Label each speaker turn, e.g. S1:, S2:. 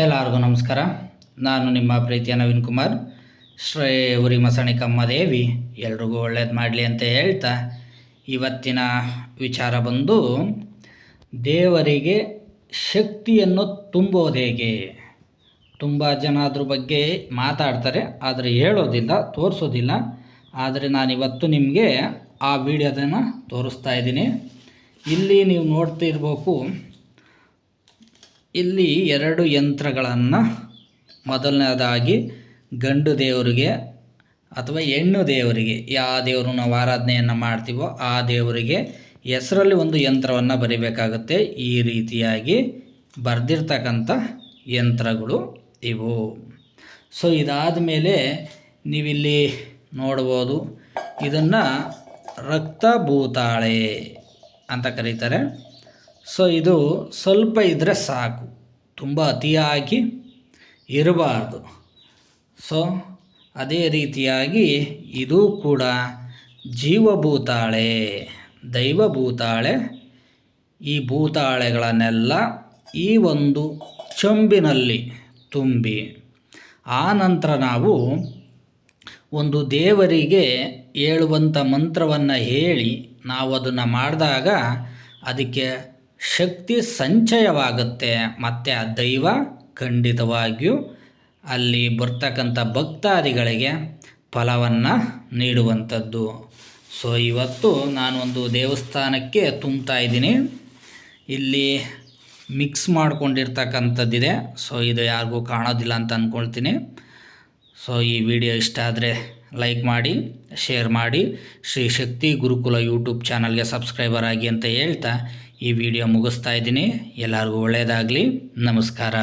S1: ಎಲ್ಲರಿಗೂ ನಮಸ್ಕಾರ. ನಾನು ನಿಮ್ಮ ಪ್ರೀತಿಯ ನವೀನ್ ಕುಮಾರ್. ಶ್ರೀ ಉರಿ ಮಸಣಿ ಕಮ್ಮದೇವಿ ಎಲ್ರಿಗೂ ಒಳ್ಳೇದು ಮಾಡಲಿ ಅಂತ ಹೇಳ್ತಾ, ಇವತ್ತಿನ ವಿಚಾರ ಬಂದು ದೇವರಿಗೆ ಶಕ್ತಿಯನ್ನು ತುಂಬೋದು ಹೇಗೆ. ತುಂಬ ಜನ ಅದ್ರ ಬಗ್ಗೆ ಮಾತಾಡ್ತಾರೆ, ಆದರೆ ಹೇಳೋದಿಲ್ಲ, ತೋರಿಸೋದಿಲ್ಲ. ಆದರೆ ನಾನಿವತ್ತು ನಿಮಗೆ ಆ ವಿಡಿಯೋದನ್ನು ತೋರಿಸ್ತಾ ಇದ್ದೀನಿ. ಇಲ್ಲಿ ನೀವು ನೋಡ್ತಿರ್ಬೇಕು, ಇಲ್ಲಿ 2 ಯಂತ್ರಗಳನ್ನು, ಮೊದಲನೇದಾಗಿ ಗಂಡು ದೇವರಿಗೆ ಅಥವಾ ಹೆಣ್ಣು ದೇವರಿಗೆ, ಯಾವ ದೇವರು ನಾವು ಆರಾಧನೆಯನ್ನು ಮಾಡ್ತೀವೋ ಆ ದೇವರಿಗೆ ಹೆಸರಲ್ಲಿ ಒಂದು ಯಂತ್ರವನ್ನು ಬರಿಬೇಕಾಗುತ್ತೆ. ಈ ರೀತಿಯಾಗಿ ಬರೆದಿರ್ತಕ್ಕಂಥ ಯಂತ್ರಗಳು ಇವು. ಸೊ ಇದಾದ ಮೇಲೆ ನೀವಿಲ್ಲಿ ನೋಡ್ಬೋದು, ಇದನ್ನು ರಕ್ತಭೂತಾಳೆ ಅಂತ ಕರೀತಾರೆ. ಸೊ ಇದು ಸ್ವಲ್ಪ ಇದ್ದರೆ ಸಾಕು, ತುಂಬ ಅತಿಯಾಗಿ ಇರಬಾರ್ದು. ಸೊ ಅದೇ ರೀತಿಯಾಗಿ ಇದು ಕೂಡ ಜೀವಭೂತಾಳೆ, ದೈವಭೂತಾಳೆ. ಈ ಭೂತಾಳೆಗಳನ್ನೆಲ್ಲ ಈ ಒಂದು ಚೊಂಬಿನಲ್ಲಿ ತುಂಬಿ, ಆ ನಂತರ ನಾವು ಒಂದು ದೇವರಿಗೆ ಹೇಳುವಂಥ ಮಂತ್ರವನ್ನು ಹೇಳಿ ನಾವು ಅದನ್ನು ಮಾಡಿದಾಗ ಅದಕ್ಕೆ ಶಕ್ತಿ ಸಂಚಯವಾಗುತ್ತೆ. ಮತ್ತು ಆ ದೈವ ಖಂಡಿತವಾಗಿಯೂ ಅಲ್ಲಿ ಬರ್ತಕ್ಕಂಥ ಭಕ್ತಾದಿಗಳಿಗೆ ಫಲವನ್ನು ನೀಡುವಂಥದ್ದು. ಸೊ ಇವತ್ತು ನಾನು ಒಂದು ದೇವಸ್ಥಾನಕ್ಕೆ ತುಂಬ್ತಾ ಇದ್ದೀನಿ. ಇಲ್ಲಿ ಮಿಕ್ಸ್ ಮಾಡ್ಕೊಂಡಿರ್ತಕ್ಕಂಥದ್ದಿದೆ. ಸೊ ಇದು ಯಾರಿಗೂ ಕಾಣೋದಿಲ್ಲ ಅಂತ ಅಂದ್ಕೊಳ್ತೀನಿ. ಸೊ ಈ ವಿಡಿಯೋ ಇಷ್ಟ ಆದರೆ ಲೈಕ್ ಮಾಡಿ, ಶೇರ್ ಮಾಡಿ, ಶ್ರೀ ಶಕ್ತಿ ಗುರುಕುಲ ಯೂಟ್ಯೂಬ್ ಚಾನಲ್ಗೆ ಸಬ್ಸ್ಕ್ರೈಬರ್ ಆಗಿ ಅಂತ ಹೇಳ್ತಾ ಈ ವಿಡಿಯೋ ಮುಗಿಸ್ತಾ ಇದ್ದೀನಿ. ಎಲ್ಲರಿಗೂ ಒಳ್ಳೆಯದಾಗಲಿ. ನಮಸ್ಕಾರ.